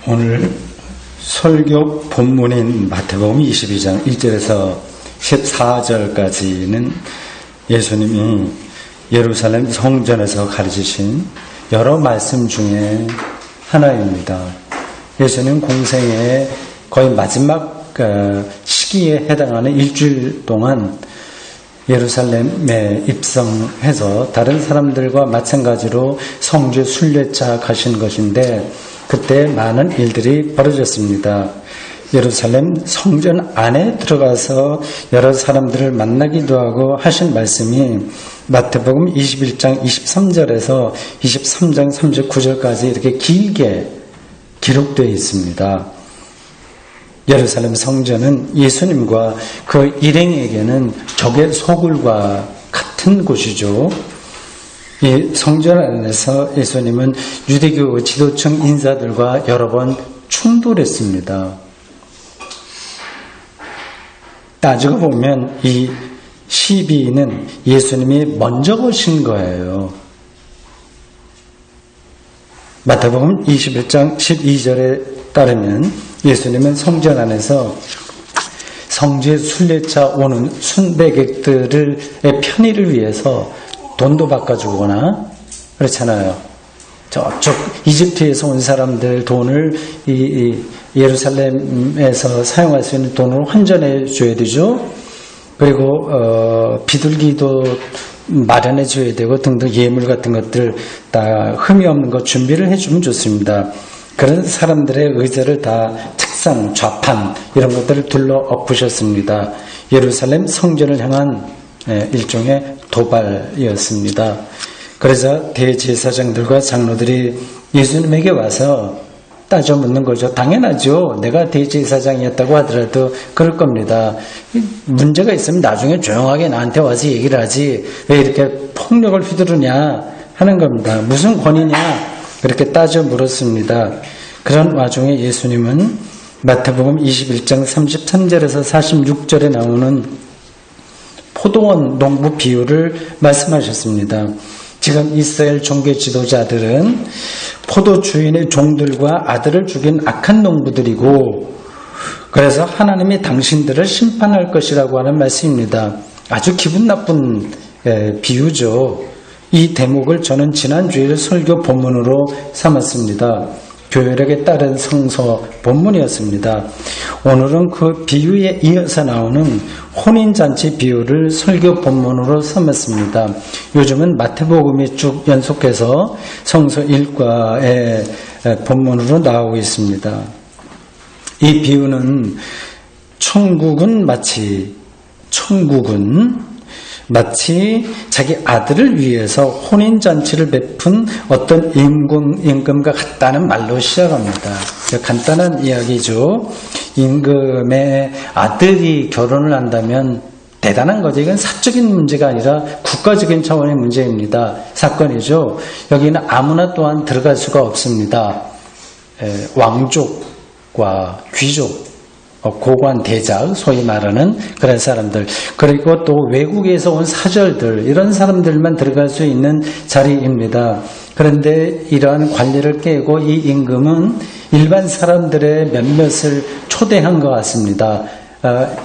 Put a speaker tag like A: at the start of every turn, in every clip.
A: 오늘 설교 본문인 마태복음 22장 1절에서 14절까지는 예수님이 예루살렘 성전에서 가르치신 여러 말씀 중에 하나입니다. 예수님 공생의 거의 마지막 시기에 해당하는 일주일 동안 예루살렘에 입성해서 다른 사람들과 마찬가지로 성지 순례차 가신 것인데 그때 많은 일들이 벌어졌습니다. 예루살렘 성전 안에 들어가서 여러 사람들을 만나기도 하고 하신 말씀이 마태복음 21장 23절에서 23장 39절까지 이렇게 길게 기록되어 있습니다. 예루살렘 성전은 예수님과 그 일행에게는 적의 소굴과 같은 곳이죠. 이 성전 안에서 예수님은 유대교 지도층 인사들과 여러 번 충돌했습니다. 따지고 보면 이 시비는 예수님이 먼저 거신 거예요. 마태복음 21장 12절에 따르면 예수님은 성전 안에서 성지에 순례차 오는 순례객들의 편의를 위해서 돈도 바꿔주거나 그렇잖아요. 저쪽 이집트에서 온 사람들 돈을 이 예루살렘에서 사용할 수 있는 돈으로 환전해 줘야 되죠. 그리고 비둘기도 마련해 줘야 되고 등등 예물 같은 것들 다 흠이 없는 것 준비를 해주면 좋습니다. 그런 사람들의 의자를 다 책상, 좌판 이런 것들을 둘러 엎으셨습니다. 예루살렘 성전을 향한 일종의 도발이었습니다. 그래서 대제사장들과 장로들이 예수님에게 와서 따져 묻는 거죠. 당연하죠. 내가 대제사장이었다고 하더라도 그럴 겁니다. 문제가 있으면 나중에 조용하게 나한테 와서 얘기를 하지 왜 이렇게 폭력을 휘두르냐 하는 겁니다. 무슨 권위냐 그렇게 따져 물었습니다. 그런 와중에 예수님은 마태복음 21장 33절에서 46절에 나오는 포도원 농부 비유를 말씀하셨습니다. 지금 이스라엘 종교 지도자들은 포도 주인의 종들과 아들을 죽인 악한 농부들이고 그래서 하나님이 당신들을 심판할 것이라고 하는 말씀입니다. 아주 기분 나쁜 비유죠. 이 대목을 저는 지난주에 설교 본문으로 삼았습니다. 교회력에 따른 성서 본문이었습니다. 오늘은 그 비유에 이어서 나오는 혼인잔치 비유를 설교 본문으로 삼았습니다. 요즘은 마태복음이 쭉 연속해서 성서 1과의 본문으로 나오고 있습니다. 이 비유는 천국은 마치 자기 아들을 위해서 혼인잔치를 베푼 어떤 임금과 같다는 말로 시작합니다. 간단한 이야기죠. 임금의 아들이 결혼을 한다면 대단한 거죠. 이건 사적인 문제가 아니라 국가적인 차원의 문제입니다. 사건이죠. 여기는 아무나 또한 들어갈 수가 없습니다. 왕족과 귀족, 고관, 대작, 소위 말하는 그런 사람들, 그리고 또 외국에서 온 사절들, 이런 사람들만 들어갈 수 있는 자리입니다. 그런데 이러한 관리를 깨고 이 임금은 일반 사람들의 몇몇을 초대한 것 같습니다.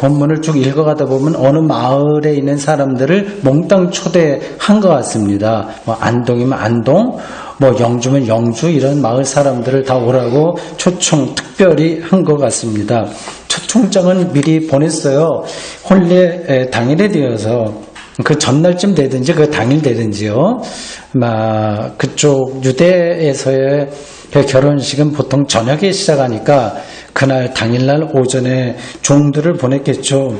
A: 본문을 쭉 읽어가다 보면 어느 마을에 있는 사람들을 몽땅 초대한 것 같습니다. 안동이면 안동, 영주면 영주, 이런 마을 사람들을 다 오라고 초청 특별히 한 것 같습니다. 초청장을 미리 보냈어요. 혼례 당일에 되어서 그 전날쯤 되든지 그 당일 되든지요. 그쪽 유대에서의 결혼식은 보통 저녁에 시작하니까 그날 당일날 오전에 종들을 보냈겠죠.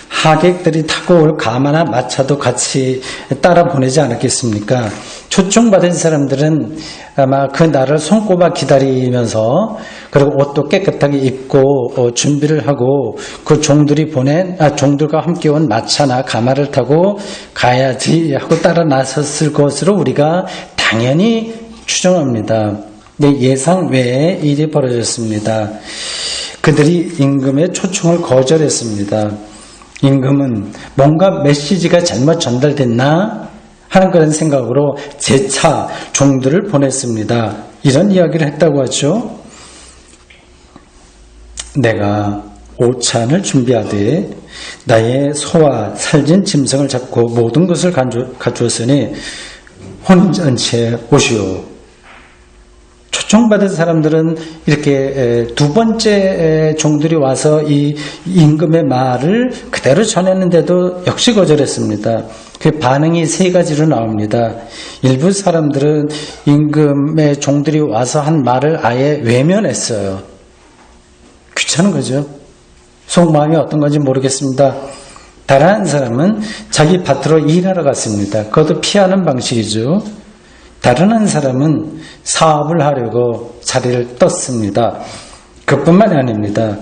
A: 하객들이 타고 올 가마나 마차도 같이 따라 보내지 않았겠습니까? 초청받은 사람들은 아마 그 날을 손꼽아 기다리면서 그리고 옷도 깨끗하게 입고 준비를 하고 그 종들이 종들과 함께 온 마차나 가마를 타고 가야지 하고 따라 나섰을 것으로 우리가 당연히 추정합니다. 네, 예상 외의 일이 벌어졌습니다. 그들이 임금의 초청을 거절했습니다. 임금은 뭔가 메시지가 잘못 전달됐나 하는 그런 생각으로 재차 종들을 보냈습니다. 이런 이야기를 했다고 하죠. 내가 오찬을 준비하되 나의 소와 살진 짐승을 잡고 모든 것을 가져왔으니 혼인잔치에 오시오. 초청받은 사람들은 이렇게 두 번째 종들이 와서 이 임금의 말을 그대로 전했는데도 역시 거절했습니다. 그 반응이 세 가지로 나옵니다. 일부 사람들은 임금의 종들이 와서 한 말을 아예 외면했어요. 귀찮은 거죠. 속마음이 어떤 건지 모르겠습니다. 다른 한 사람은 자기 밭으로 일하러 갔습니다. 그것도 피하는 방식이죠. 다른 한 사람은 사업을 하려고 자리를 떴습니다. 그뿐만이 아닙니다.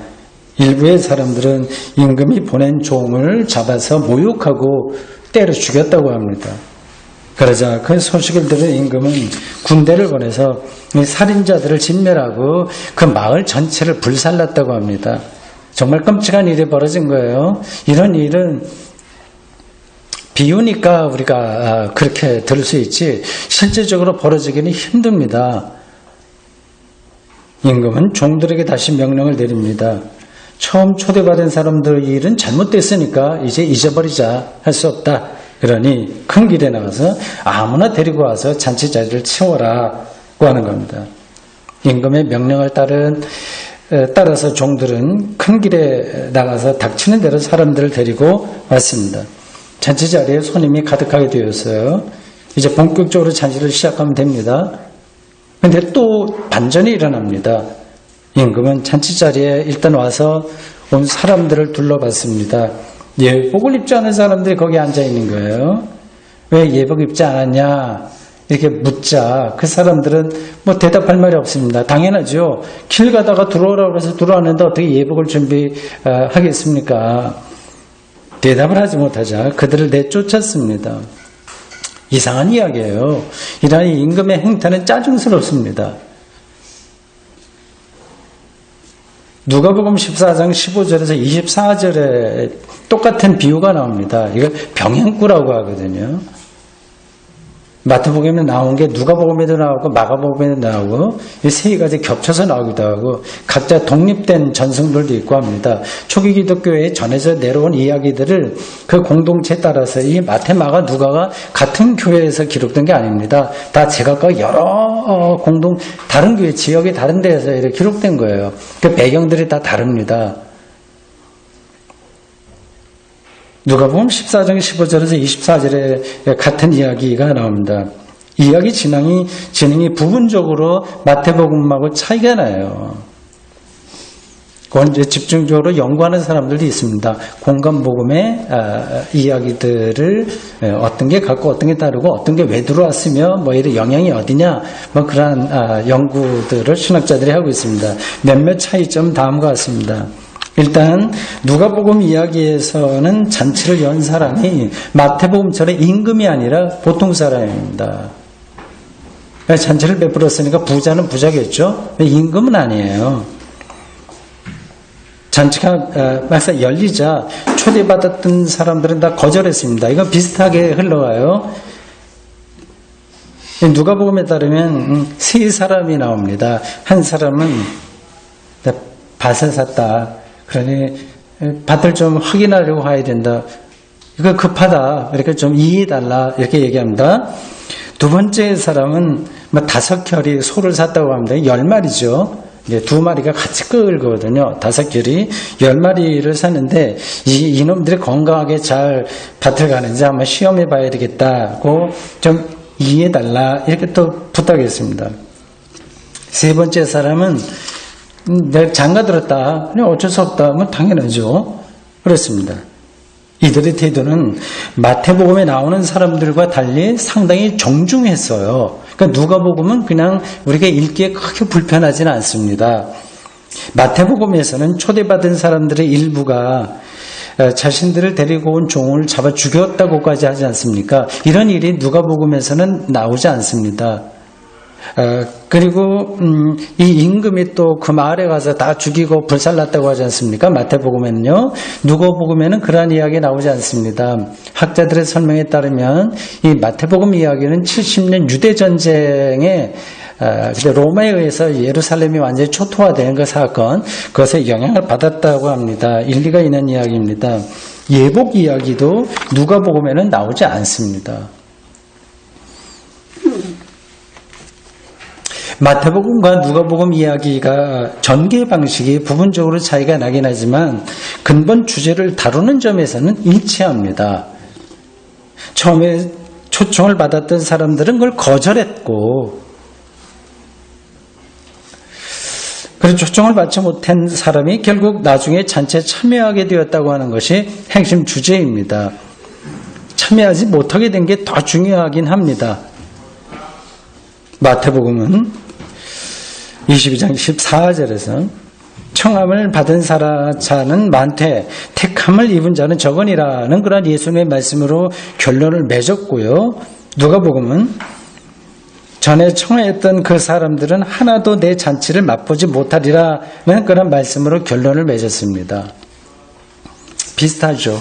A: 일부의 사람들은 임금이 보낸 종을 잡아서 모욕하고 때려 죽였다고 합니다. 그러자 그 소식을 들은 임금은 군대를 보내서 살인자들을 진멸하고 그 마을 전체를 불살랐다고 합니다. 정말 끔찍한 일이 벌어진 거예요. 이런 일은 비유니까 우리가 그렇게 들을 수 있지 실제적으로 벌어지기는 힘듭니다. 임금은 종들에게 다시 명령을 내립니다. 처음 초대받은 사람들의 일은 잘못됐으니까 이제 잊어버리자. 할 수 없다. 그러니 큰 길에 나가서 아무나 데리고 와서 잔치 자리를 채워라고 하는 겁니다. 임금의 명령을 따라서 종들은 큰 길에 나가서 닥치는 대로 사람들을 데리고 왔습니다. 잔치 자리에 손님이 가득하게 되었어요. 이제 본격적으로 잔치를 시작하면 됩니다. 그런데 또 반전이 일어납니다. 임금은 잔치 자리에 일단 와서 온 사람들을 둘러봤습니다. 예복을 입지 않은 사람들이 거기 앉아 있는 거예요. 왜 예복 입지 않았냐? 이렇게 묻자 그 사람들은 뭐 대답할 말이 없습니다. 당연하죠. 길 가다가 들어오라고 해서 들어왔는데 어떻게 예복을 준비하겠습니까? 대답을 하지 못하자 그들을 내쫓았습니다. 이상한 이야기예요. 이러한 임금의 행태는 짜증스럽습니다. 누가복음 14장 15절에서 24절에 똑같은 비유가 나옵니다. 이걸 병행구라고 하거든요. 마태복음에 나온 게 누가복음에도 나오고 마가복음에도 나오고 이 세 가지 겹쳐서 나오기도 하고 각자 독립된 전승들도 있고 합니다. 초기 기독교에 전해져 내려온 이야기들을 그 공동체에 따라서 이 마태, 마가, 누가가 같은 교회에서 기록된 게 아닙니다. 다 제각각 여러 다른 교회 지역이 다른 데에서 이렇게 기록된 거예요. 그 배경들이 다 다릅니다. 누가복음 14장 15절에서 24절에 같은 이야기가 나옵니다. 이야기 진행이 부분적으로 마태복음하고 차이가 나요. 그건 이제 집중적으로 연구하는 사람들도 있습니다. 공간복음의 이야기들을 어떤 게 같고 어떤 게 다르고 어떤 게 왜 들어왔으며 뭐 이런 영향이 어디냐 뭐 그러한 연구들을 신학자들이 하고 있습니다. 몇몇 차이점 다음과 같습니다. 일단 누가복음 이야기에서는 잔치를 연 사람이 마태복음처럼 임금이 아니라 보통 사람입니다. 잔치를 베풀었으니까 부자는 부자겠죠. 임금은 아니에요. 잔치가 막상 열리자 초대받았던 사람들은 다 거절했습니다. 이건 비슷하게 흘러가요. 누가복음에 따르면 세 사람이 나옵니다. 한 사람은 밭을 샀다. 그러니 밭을 좀 확인하려고 가야 된다. 이거 급하다. 이렇게 좀 이해해달라. 이렇게 얘기합니다. 두 번째 사람은 5켤이 소를 샀다고 합니다. 10마리죠. 2마리가 같이 끌거든요. 5켤이 10마리를 샀는데 이놈들이 건강하게 잘 밭을 가는지 한번 시험해 봐야 되겠다고 좀 이해해달라. 이렇게 또 부탁했습니다. 세 번째 사람은 내가 장가들었다. 어쩔 수 없다. 뭐 당연하죠. 그렇습니다. 이들의 태도는 마태복음에 나오는 사람들과 달리 상당히 정중했어요. 그러니까 누가복음은 그냥 우리가 읽기에 크게 불편하지는 않습니다. 마태복음에서는 초대받은 사람들의 일부가 자신들을 데리고 온 종을 잡아 죽였다고까지 하지 않습니까? 이런 일이 누가복음에서는 나오지 않습니다. 그리고 이 임금이 또 그 마을에 가서 다 죽이고 불살랐다고 하지 않습니까? 마태복음에는요. 누가복음에는 그러한 이야기 나오지 않습니다. 학자들의 설명에 따르면 이 마태복음 이야기는 70년 유대전쟁에 근데 로마에 의해서 예루살렘이 완전히 초토화되는 그 사건, 그것에 영향을 받았다고 합니다. 일리가 있는 이야기입니다. 예복 이야기도 누가복음에는 나오지 않습니다. 마태복음과 누가복음 이야기가 전개 방식이 부분적으로 차이가 나긴 하지만 근본 주제를 다루는 점에서는 일치합니다. 처음에 초청을 받았던 사람들은 그걸 거절했고, 그래서 초청을 받지 못한 사람이 결국 나중에 잔치에 참여하게 되었다고 하는 것이 핵심 주제입니다. 참여하지 못하게 된 게 더 중요하긴 합니다. 마태복음은 22장 14절에서 청함을 받은 자는 많되 택함을 입은 자는 적으니라는 그런 예수님의 말씀으로 결론을 맺었고요. 누가복음은 전에 청하였던 그 사람들은 하나도 내 잔치를 맛보지 못하리라는 그런 말씀으로 결론을 맺었습니다. 비슷하죠.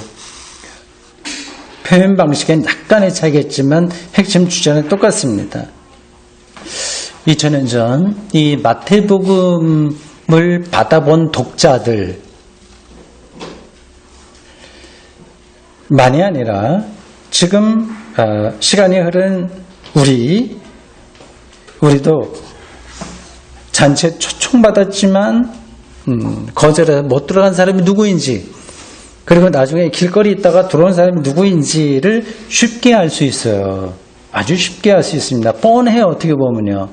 A: 표현 방식엔 약간의 차이겠지만 핵심 주제는 똑같습니다. 2000년 전 이 마태복음을 받아본 독자들 만이 아니라 지금 시간이 흐른 우리도 잔치에 초청받았지만 거절해서 못 들어간 사람이 누구인지, 그리고 나중에 길거리 있다가 들어온 사람이 누구인지를 쉽게 알 수 있어요. 아주 쉽게 알 수 있습니다. 뻔해요. 어떻게 보면요.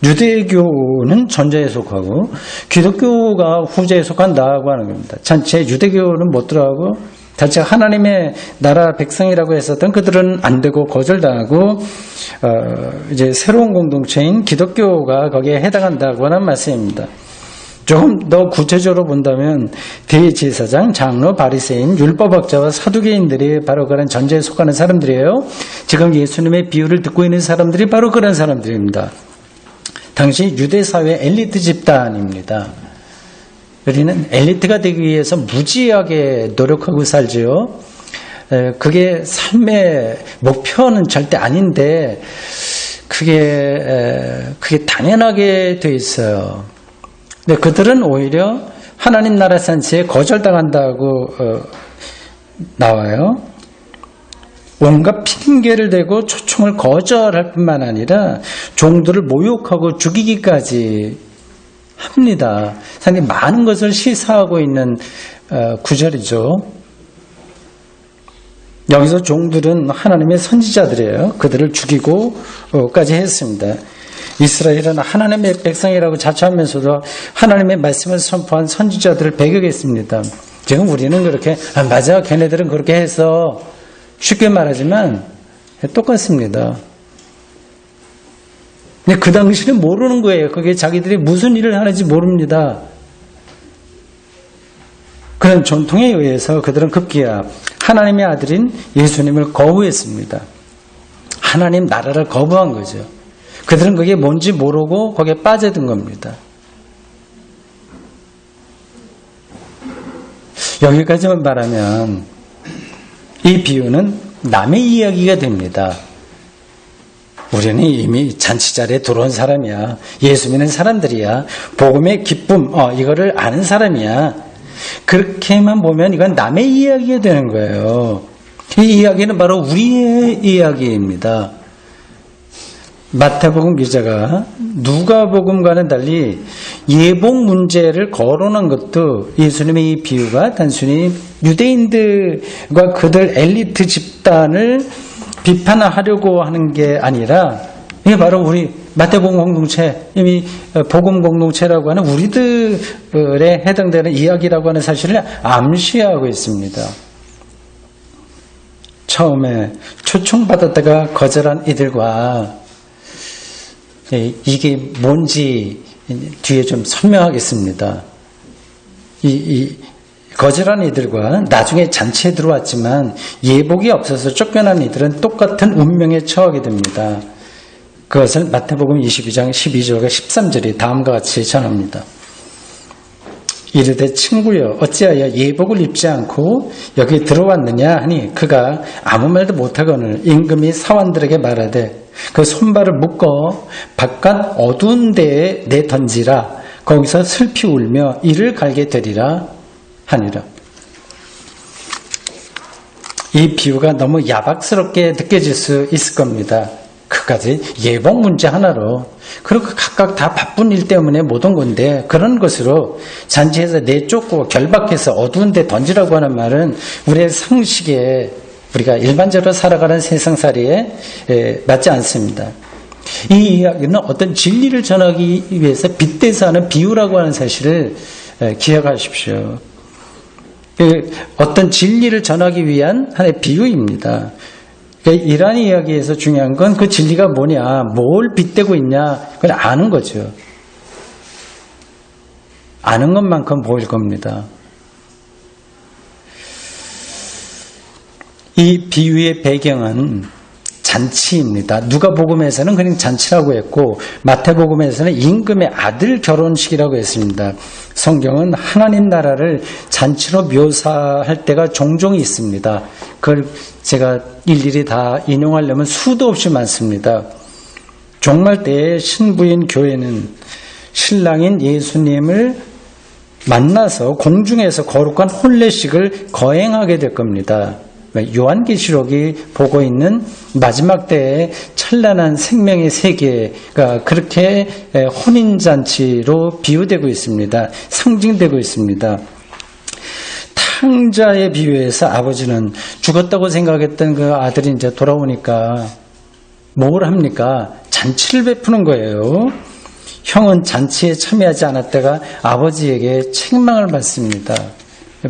A: 유대교는 전자에 속하고 기독교가 후자에 속한다고 하는 겁니다. 잔치에 유대교는 못 들어가고 자체가 하나님의 나라 백성이라고 했었던 그들은 안 되고 거절당하고 이제 새로운 공동체인 기독교가 거기에 해당한다고 하는 말씀입니다. 조금 더 구체적으로 본다면 대제사장, 장로, 바리새인, 율법학자와 사두개인들이 바로 그런 전제에 속하는 사람들이에요. 지금 예수님의 비유를 듣고 있는 사람들이 바로 그런 사람들입니다. 당시 유대사회 엘리트 집단입니다. 우리는 엘리트가 되기 위해서 무지하게 노력하고 살지요. 그게 삶의 목표는 절대 아닌데 그게 당연하게 돼 있어요. 근데 그들은 오히려 하나님 나라 잔치에 거절당한다고 나와요. 온갖 핑계를 대고 초청을 거절할 뿐만 아니라 종들을 모욕하고 죽이기까지 합니다. 상당히 많은 것을 시사하고 있는 구절이죠. 여기서 종들은 하나님의 선지자들이에요. 그들을 죽이고까지 했습니다. 이스라엘은 하나님의 백성이라고 자처하면서도 하나님의 말씀을 선포한 선지자들을 배격했습니다. 지금 우리는 그렇게 맞아, 걔네들은 그렇게 해서 쉽게 말하지만 똑같습니다. 근데 그 당시는 모르는 거예요. 그게 자기들이 무슨 일을 하는지 모릅니다. 그런 전통에 의해서 그들은 급기야 하나님의 아들인 예수님을 거부했습니다. 하나님 나라를 거부한 거죠. 그들은 그게 뭔지 모르고 거기에 빠져든 겁니다. 여기까지만 말하면 이 비유는 남의 이야기가 됩니다. 우리는 이미 잔치 자리에 들어온 사람이야. 예수 믿는 사람들이야. 복음의 기쁨, 이거를 아는 사람이야. 그렇게만 보면 이건 남의 이야기가 되는 거예요. 이 이야기는 바로 우리의 이야기입니다. 마태복음 기자가 누가복음과는 달리 예복 문제를 거론한 것도 예수님의 이 비유가 단순히 유대인들과 그들 엘리트 집단을 비판하려고 하는 게 아니라 이게 바로 우리 마태복음 공동체, 이미 복음 공동체라고 하는 우리들에 해당되는 이야기라고 하는 사실을 암시하고 있습니다. 처음에 초청받았다가 거절한 이들과 이게 뭔지 뒤에 좀 설명하겠습니다. 이 거절한 이들과 나중에 잔치에 들어왔지만 예복이 없어서 쫓겨난 이들은 똑같은 운명에 처하게 됩니다. 그것을 마태복음 22장 12절과 13절이 다음과 같이 전합니다. 이르되 친구여 어찌하여 예복을 입지 않고 여기 들어왔느냐 하니 그가 아무 말도 못하거늘 임금이 사환들에게 말하되 그 손발을 묶어 바깥 어두운 데에 내던지라. 거기서 슬피 울며 이를 갈게 되리라 하니라. 이 비유가 너무 야박스럽게 느껴질 수 있을 겁니다. 그까지 예복 문제 하나로 그리고 각각 다 바쁜 일 때문에 못 온 건데 그런 것으로 잔치에서 내쫓고 결박해서 어두운 데 던지라고 하는 말은 우리의 상식에 우리가 일반적으로 살아가는 세상살이에 맞지 않습니다. 이 이야기는 어떤 진리를 전하기 위해서 빗대서 하는 비유라고 하는 사실을 기억하십시오. 어떤 진리를 전하기 위한 하나의 비유입니다. 이러한 이야기에서 중요한 건 그 진리가 뭐냐, 뭘 빗대고 있냐, 그걸 아는 거죠. 아는 것만큼 보일 겁니다. 이 비유의 배경은 잔치입니다. 누가복음에서는 그냥 잔치라고 했고 마태복음에서는 임금의 아들 결혼식이라고 했습니다. 성경은 하나님 나라를 잔치로 묘사할 때가 종종 있습니다. 그걸 제가 일일이 다 인용하려면 수도 없이 많습니다. 종말 때의 신부인 교회는 신랑인 예수님을 만나서 공중에서 거룩한 혼례식을 거행하게 될 겁니다. 요한계시록이 보고 있는 마지막 때의 찬란한 생명의 세계가 그렇게 혼인잔치로 비유되고 있습니다. 상징되고 있습니다. 탕자의 비유에서 아버지는 죽었다고 생각했던 그 아들이 이제 돌아오니까 뭘 합니까? 잔치를 베푸는 거예요. 형은 잔치에 참여하지 않았다가 아버지에게 책망을 받습니다.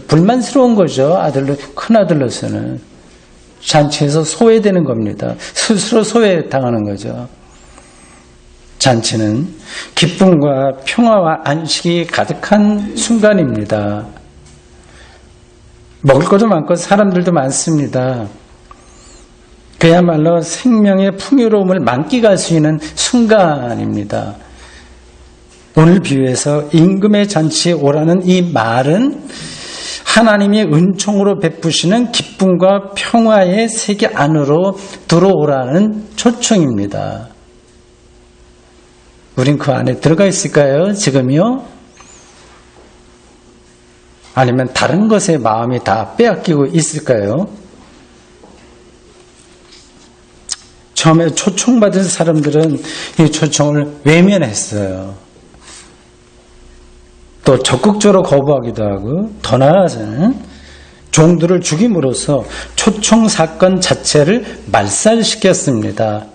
A: 불만스러운 거죠. 큰아들로서는. 잔치에서 소외되는 겁니다. 스스로 소외당하는 거죠. 잔치는 기쁨과 평화와 안식이 가득한 순간입니다. 먹을 것도 많고 사람들도 많습니다. 그야말로 생명의 풍요로움을 만끽할 수 있는 순간입니다. 오늘 비유에서 임금의 잔치에 오라는 이 말은 하나님이 은총으로 베푸시는 기쁨과 평화의 세계 안으로 들어오라는 초청입니다. 우린 그 안에 들어가 있을까요? 지금요? 아니면 다른 것에 마음이 다 빼앗기고 있을까요? 처음에 초청받은 사람들은 이 초청을 외면했어요. 또 적극적으로 거부하기도 하고 더 나아가서는 종들을 죽임으로써 초청 사건 자체를 말살시켰습니다.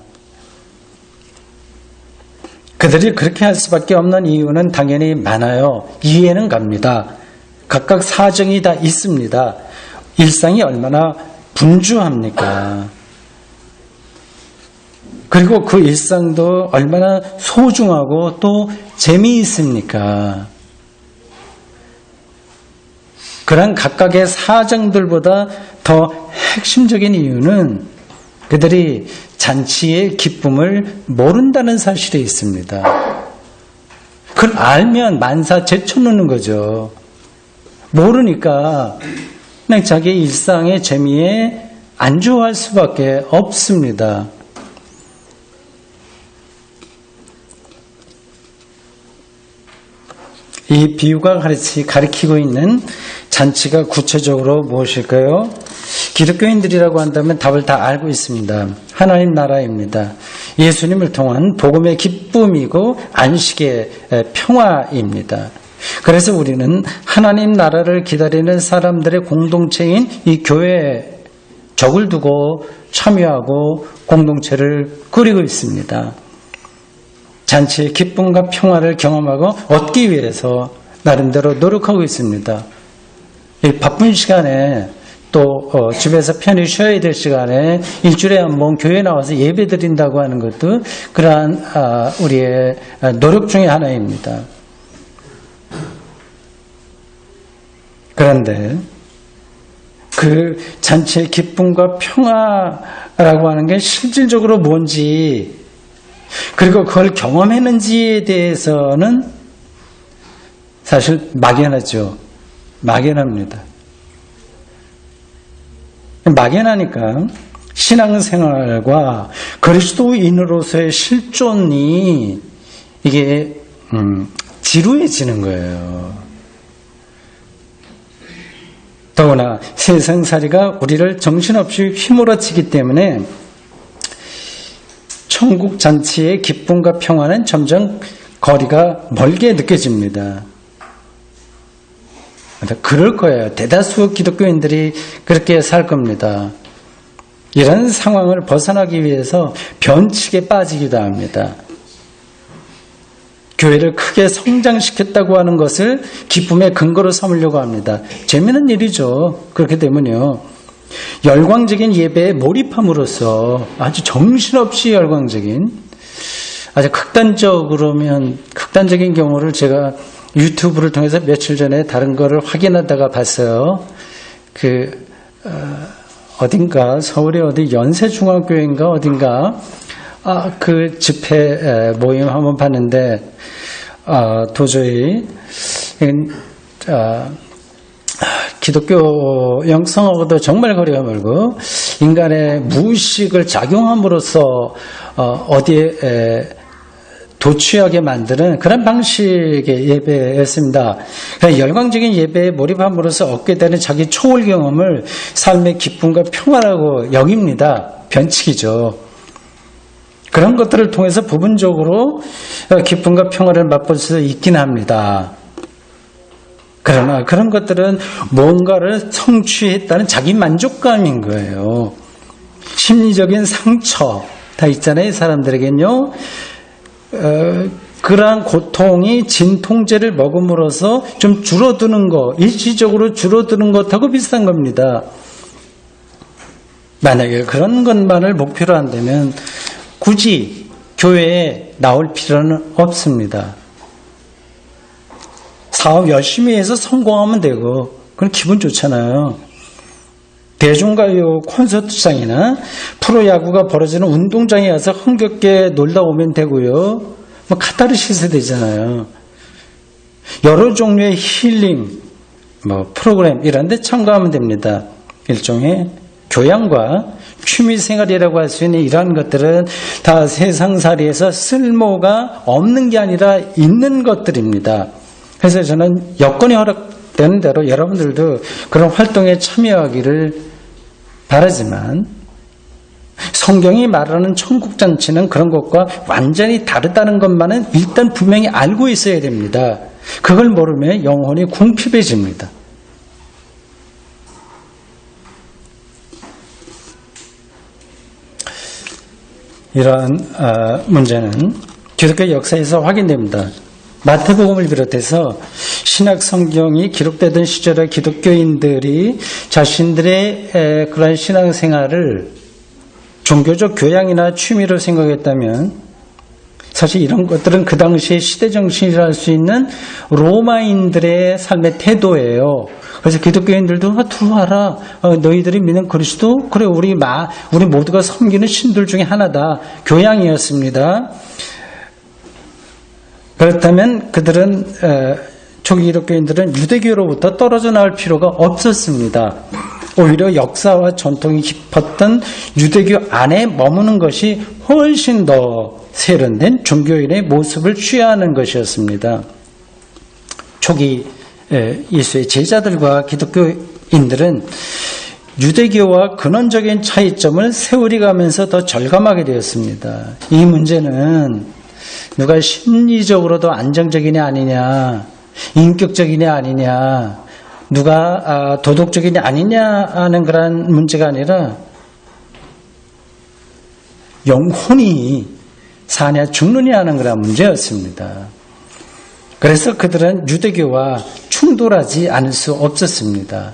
A: 그들이 그렇게 할 수밖에 없는 이유는 당연히 많아요. 이해는 갑니다. 각각 사정이 다 있습니다. 일상이 얼마나 분주합니까? 그리고 그 일상도 얼마나 소중하고 또 재미있습니까? 그런 각각의 사정들보다 더 핵심적인 이유는 그들이 잔치의 기쁨을 모른다는 사실에 있습니다. 그걸 알면 만사 제쳐놓는 거죠. 모르니까 그냥 자기 일상의 재미에 안주할 수밖에 없습니다. 이 비유가 가리키고 있는 잔치가 구체적으로 무엇일까요? 기독교인들이라고 한다면 답을 다 알고 있습니다. 하나님 나라입니다. 예수님을 통한 복음의 기쁨이고 안식의 평화입니다. 그래서 우리는 하나님 나라를 기다리는 사람들의 공동체인 이 교회에 적을 두고 참여하고 공동체를 꾸리고 있습니다. 잔치의 기쁨과 평화를 경험하고 얻기 위해서 나름대로 노력하고 있습니다. 이 바쁜 시간에 또 집에서 편히 쉬어야 될 시간에 일주일에 한 번 교회에 나와서 예배 드린다고 하는 것도 그러한 우리의 노력 중에 하나입니다. 그런데 그 잔치의 기쁨과 평화라고 하는 게 실질적으로 뭔지 그리고 그걸 경험했는지에 대해서는 사실 막연하죠. 막연합니다. 막연하니까 신앙생활과 그리스도인으로서의 실존이 이게 지루해지는 거예요. 더구나 세상살이가 우리를 정신없이 휘몰아치기 때문에 천국 잔치의 기쁨과 평화는 점점 거리가 멀게 느껴집니다. 그럴 거예요. 대다수 기독교인들이 그렇게 살 겁니다. 이런 상황을 벗어나기 위해서 변칙에 빠지기도 합니다. 교회를 크게 성장시켰다고 하는 것을 기쁨의 근거로 삼으려고 합니다. 재미있는 일이죠. 그렇게 되면요. 열광적인 예배에 몰입함으로써 아주 정신없이 열광적인, 아주 극단적인 경우를 제가 유튜브를 통해서 며칠 전에 다른 거를 확인하다가 봤어요. 어딘가, 서울의 어디 연세중학교인가 어딘가, 그 집회 모임 한번 봤는데, 도저히, 기독교 영성하고도 정말 거리가 멀고, 인간의 무의식을 작용함으로써, 어디에, 도취하게 만드는 그런 방식의 예배였습니다. 열광적인 예배에 몰입함으로써 얻게 되는 자기 초월 경험을 삶의 기쁨과 평화라고 여깁니다. 변칙이죠. 그런 것들을 통해서 부분적으로 기쁨과 평화를 맛볼 수 있긴 합니다. 그러나 그런 것들은 뭔가를 성취했다는 자기 만족감인 거예요. 심리적인 상처 다 있잖아요. 이 사람들에겐요. 그러한 고통이 진통제를 먹음으로써 좀 줄어드는 거, 일시적으로 줄어드는 것하고 비슷한 겁니다. 만약에 그런 것만을 목표로 한다면 굳이 교회에 나올 필요는 없습니다. 사업 열심히 해서 성공하면 되고 그건 기분 좋잖아요. 대중가요 콘서트장이나 프로야구가 벌어지는 운동장에 가서 흥겹게 놀다 오면 되고요. 뭐 카타르시스 되잖아요. 여러 종류의 힐링 프로그램 이런 데 참가하면 됩니다. 일종의 교양과 취미생활이라고 할 수 있는 이러한 것들은 다 세상살이에서 쓸모가 없는 게 아니라 있는 것들입니다. 그래서 저는 여건이 허락되는 대로 여러분들도 그런 활동에 참여하기를 바라지만 성경이 말하는 천국잔치는 그런 것과 완전히 다르다는 것만은 일단 분명히 알고 있어야 됩니다. 그걸 모르면 영혼이 궁핍해집니다. 이러한 문제는 기독교 역사에서 확인됩니다. 마태복음을 비롯해서 신약 성경이 기록되던 시절의 기독교인들이 자신들의 그런 신앙생활을 종교적 교양이나 취미로 생각했다면 사실 이런 것들은 그 당시의 시대정신이라 할 수 있는 로마인들의 삶의 태도예요. 그래서 기독교인들도 들어와라. 너희들이 믿는 그리스도? 그래 우리 모두가 섬기는 신들 중에 하나다. 교양이었습니다. 그렇다면 그들은 초기 기독교인들은 유대교로부터 떨어져 나올 필요가 없었습니다. 오히려 역사와 전통이 깊었던 유대교 안에 머무는 것이 훨씬 더 세련된 종교인의 모습을 취하는 것이었습니다. 초기 예수의 제자들과 기독교인들은 유대교와 근원적인 차이점을 세우리가면서 더 절감하게 되었습니다. 이 문제는 누가 심리적으로도 안정적이냐 아니냐, 인격적이냐 아니냐, 누가 도덕적이냐 아니냐 하는 그런 문제가 아니라 영혼이 사냐 죽느냐 하는 그런 문제였습니다. 그래서 그들은 유대교와 충돌하지 않을 수 없었습니다.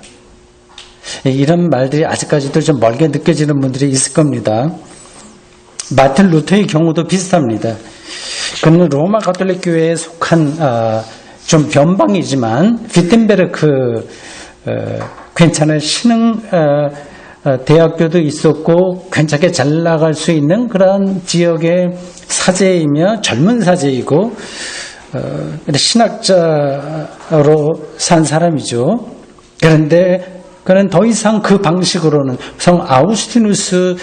A: 이런 말들이 아직까지도 좀 멀게 느껴지는 분들이 있을 겁니다. 마틴 루터의 경우도 비슷합니다. 그는 로마 가톨릭 교회에 속한 좀 변방이지만 위텐베르크 괜찮은 신흥 대학교도 있었고 괜찮게 잘 나갈 수 있는 그런 지역의 사제이며 젊은 사제이고 신학자로 산 사람이죠. 그런데 그는 더 이상 그 방식으로는 성 아우구스티누스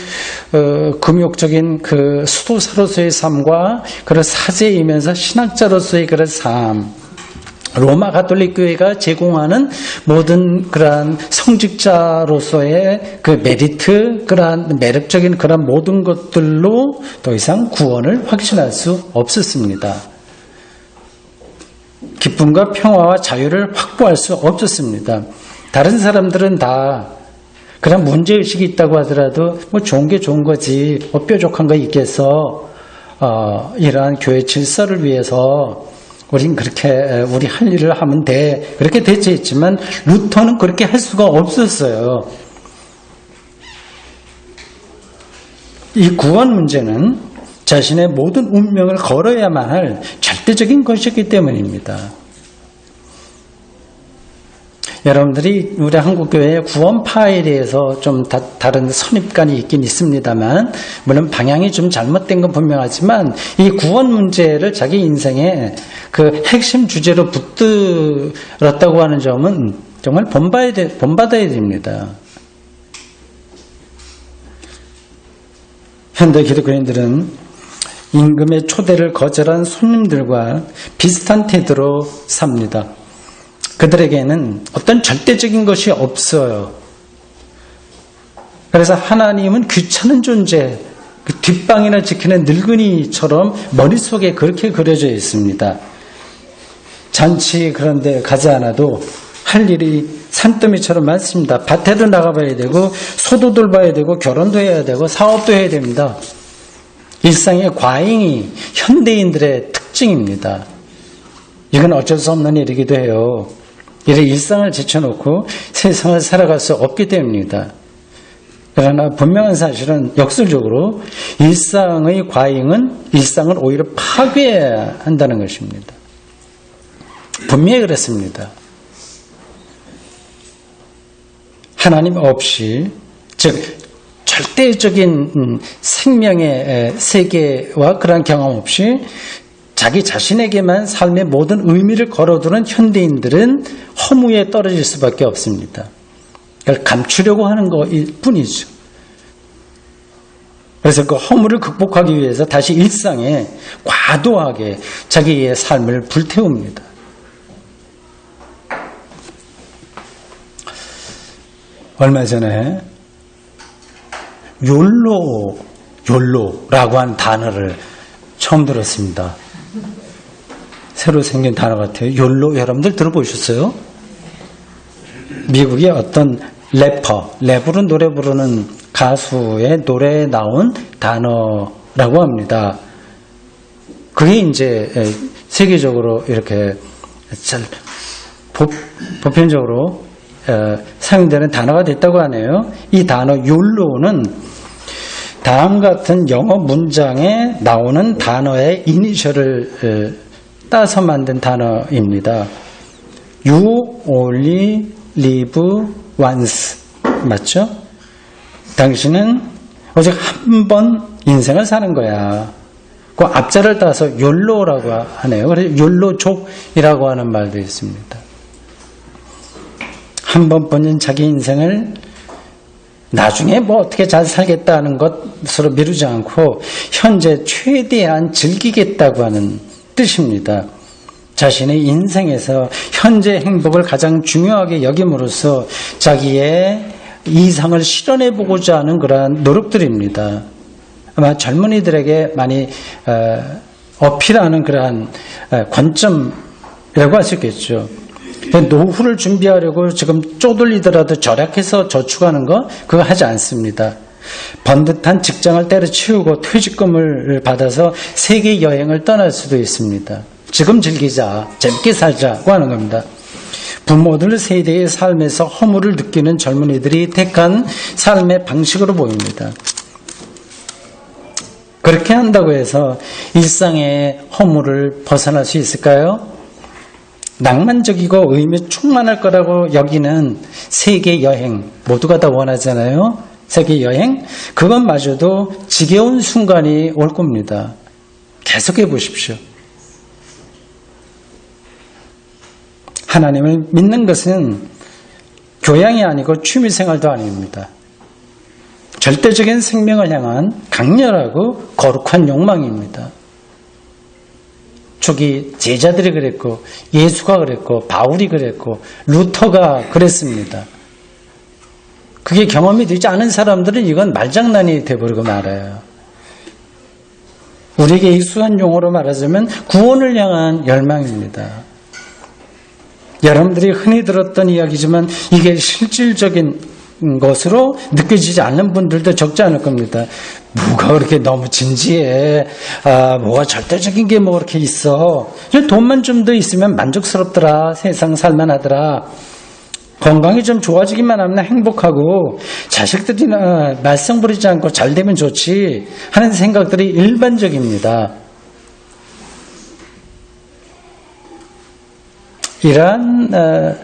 A: 금욕적인 그 수도사로서의 삶과 그런 사제이면서 신학자로서의 그런 삶, 로마 가톨릭 교회가 제공하는 모든 그러한 성직자로서의 그 메리트, 그러한 매력적인 그런 모든 것들로 더 이상 구원을 확신할 수 없었습니다. 기쁨과 평화와 자유를 확보할 수 없었습니다. 다른 사람들은 다 그냥 문제의식이 있다고 하더라도 뭐 좋은 게 좋은 거지, 뭐 뾰족한 거 있겠어, 이러한 교회 질서를 위해서 우린 그렇게 우리 할 일을 하면 돼, 그렇게 대처했지만 루터는 그렇게 할 수가 없었어요. 이 구원 문제는 자신의 모든 운명을 걸어야만 할 절대적인 것이기 때문입니다. 여러분들이 우리 한국교회의 구원파에 대해서 좀 다른 선입관이 있긴 있습니다만, 물론 방향이 좀 잘못된 건 분명하지만 이 구원 문제를 자기 인생의 그 핵심 주제로 붙들었다고 하는 점은 정말 본받아야 됩니다. 현대 기독교인들은 임금의 초대를 거절한 손님들과 비슷한 태도로 삽니다. 그들에게는 어떤 절대적인 것이 없어요. 그래서 하나님은 귀찮은 존재, 그 뒷방이나 지키는 늙은이처럼 머릿속에 그렇게 그려져 있습니다. 잔치 그런 데 가지 않아도 할 일이 산더미처럼 많습니다. 밭에도 나가봐야 되고, 소도 돌봐야 되고, 결혼도 해야 되고, 사업도 해야 됩니다. 일상의 과잉이 현대인들의 특징입니다. 이건 어쩔 수 없는 일이기도 해요. 이래 일상을 제쳐놓고 세상을 살아갈 수 없기 때문입니다. 그러나 분명한 사실은 역설적으로 일상의 과잉은 일상을 오히려 파괴한다는 것입니다. 분명히 그렇습니다. 하나님 없이, 즉 절대적인 생명의 세계와 그런 경험 없이 자기 자신에게만 삶의 모든 의미를 걸어두는 현대인들은 허무에 떨어질 수밖에 없습니다. 그걸 감추려고 하는 것일 뿐이죠. 그래서 그 허무를 극복하기 위해서 다시 일상에 과도하게 자기의 삶을 불태웁니다. 얼마 전에 욜로라고 한 단어를 처음 들었습니다. 새로 생긴 단어 같아요. 욜로, 여러분들 들어보셨어요? 미국의 어떤 랩으로 노래 부르는 가수의 노래에 나온 단어라고 합니다. 그게 이제 세계적으로 이렇게 잘 보편적으로 사용되는 단어가 됐다고 하네요. 이 단어 욜로는 다음 같은 영어 문장에 나오는 단어의 이니셜을 따서 만든 단어입니다. You only live once. 맞죠? 당신은 오직 한 번 인생을 사는 거야. 그 앞자를 따서 욜로라고 하네요. 그래서 욜로족이라고 하는 말도 있습니다. 한 번뿐인 자기 인생을 나중에 뭐 어떻게 잘 살겠다는 것으로 미루지 않고 현재 최대한 즐기겠다고 하는 뜻입니다. 자신의 인생에서 현재 행복을 가장 중요하게 여김으로써 자기의 이상을 실현해보고자 하는 그러한 노력들입니다. 아마 젊은이들에게 많이 어필하는 그러한 관점이라고 할 수 있겠죠. 노후를 준비하려고 지금 쪼들리더라도 절약해서 저축하는 거 그거 하지 않습니다. 번듯한 직장을 때려치우고 퇴직금을 받아서 세계 여행을 떠날 수도 있습니다. 지금 즐기자, 재밌게 살자고 하는 겁니다. 부모들 세대의 삶에서 허물을 느끼는 젊은이들이 택한 삶의 방식으로 보입니다. 그렇게 한다고 해서 일상의 허물을 벗어날 수 있을까요? 낭만적이고 의미 충만할 거라고 여기는 세계 여행, 모두가 다 원하잖아요. 세계 여행, 그것마저도 지겨운 순간이 올 겁니다. 계속해 보십시오. 하나님을 믿는 것은 교양이 아니고 취미생활도 아닙니다. 절대적인 생명을 향한 강렬하고 거룩한 욕망입니다. 초기 제자들이 그랬고 예수가 그랬고 바울이 그랬고 루터가 그랬습니다. 그게 경험이 되지 않은 사람들은 이건 말장난이 돼버리고 말아요. 우리에게 익숙한 용어로 말하자면 구원을 향한 열망입니다. 여러분들이 흔히 들었던 이야기지만 이게 실질적인 것으로 느껴지지 않는 분들도 적지 않을 겁니다. 뭐가 그렇게 너무 진지해. 뭐가 절대적인 게 뭐 그렇게 있어. 돈만 좀 더 있으면 만족스럽더라. 세상 살만하더라. 건강이 좀 좋아지기만 하면 행복하고 자식들이나 말썽 부리지 않고 잘 되면 좋지 하는 생각들이 일반적입니다. 이러한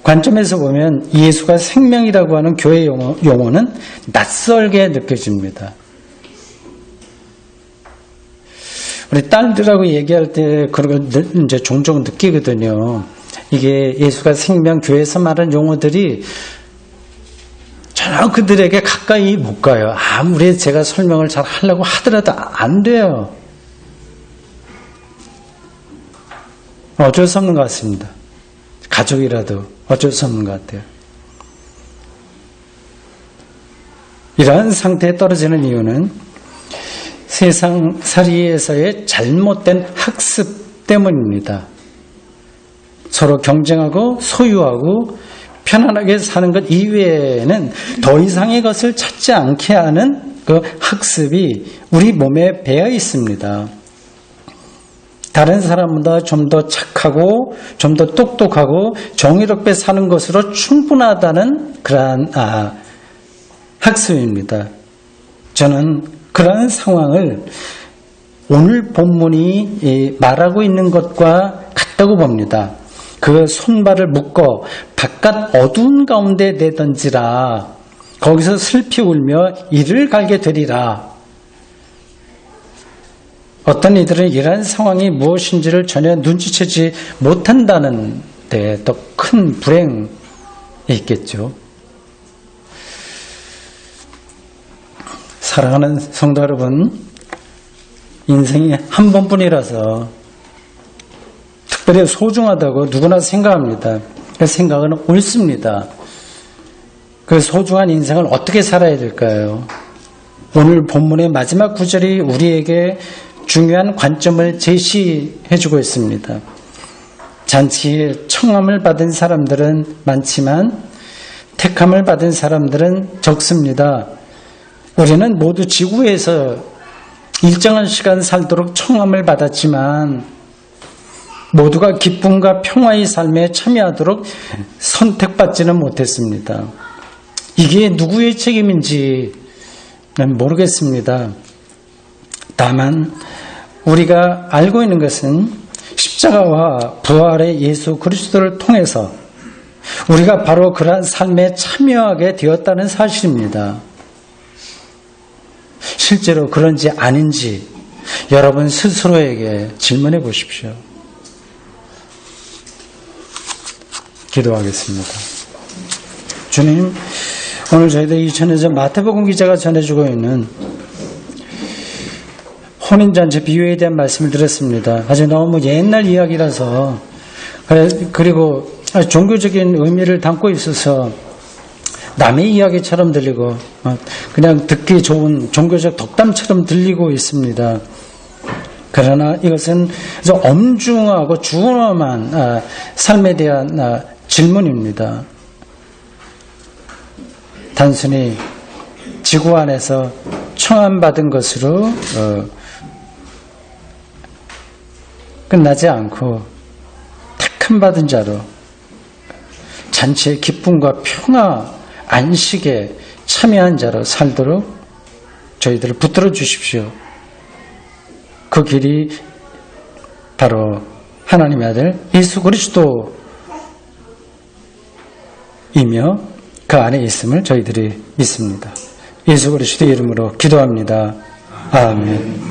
A: 관점에서 보면 예수가 생명이라고 하는 교회 용어는 낯설게 느껴집니다. 우리 딸들하고 얘기할 때 그런 거 이제 종종 느끼거든요. 이게 예수가 생명 교회에서 말하는 용어들이 전혀 그들에게 가까이 못 가요. 아무리 제가 설명을 잘 하려고 하더라도 안 돼요. 어쩔 수 없는 것 같습니다. 가족이라도 어쩔 수 없는 것 같아요. 이러한 상태에 떨어지는 이유는 세상살이에서의 잘못된 학습 때문입니다. 서로 경쟁하고 소유하고 편안하게 사는 것 이외에는 더 이상의 것을 찾지 않게 하는 그 학습이 우리 몸에 배어 있습니다. 다른 사람보다 좀 더 착하고 좀 더 똑똑하고 정의롭게 사는 것으로 충분하다는 그러한 학습입니다. 저는 그러한 상황을 오늘 본문이 말하고 있는 것과 같다고 봅니다. 그 손발을 묶어 바깥 어두운 가운데 내던지라. 거기서 슬피 울며 이를 갈게 되리라. 어떤 이들은 이러한 상황이 무엇인지를 전혀 눈치채지 못한다는 데 더 큰 불행이 있겠죠. 사랑하는 성도 여러분, 인생이 한 번뿐이라서 특별히 소중하다고 누구나 생각합니다. 그 생각은 옳습니다. 그 소중한 인생을 어떻게 살아야 될까요? 오늘 본문의 마지막 구절이 우리에게 중요한 관점을 제시해주고 있습니다. 잔치에 청함을 받은 사람들은 많지만 택함을 받은 사람들은 적습니다. 우리는 모두 지구에서 일정한 시간 살도록 청함을 받았지만 모두가 기쁨과 평화의 삶에 참여하도록 선택받지는 못했습니다. 이게 누구의 책임인지 난 모르겠습니다. 다만 우리가 알고 있는 것은 십자가와 부활의 예수 그리스도를 통해서 우리가 바로 그러한 삶에 참여하게 되었다는 사실입니다. 실제로 그런지 아닌지 여러분 스스로에게 질문해 보십시오. 기도하겠습니다. 주님, 오늘 저희들이 전해져 마태복음 기자가 전해주고 있는 혼인잔치 비유에 대한 말씀을 드렸습니다. 아주 너무 옛날 이야기라서 그리고 종교적인 의미를 담고 있어서 남의 이야기처럼 들리고 그냥 듣기 좋은 종교적 덕담처럼 들리고 있습니다. 그러나 이것은 아주 엄중하고 준엄한 삶에 대한 질문입니다. 단순히 지구 안에서 청함받은 것으로 끝나지 않고 택함받은 자로 잔치의 기쁨과 평화, 안식에 참여한 자로 살도록 저희들을 붙들어 주십시오. 그 길이 바로 하나님의 아들 예수 그리스도이며 그 안에 있음을 저희들이 믿습니다. 예수 그리스도의 이름으로 기도합니다. 아멘.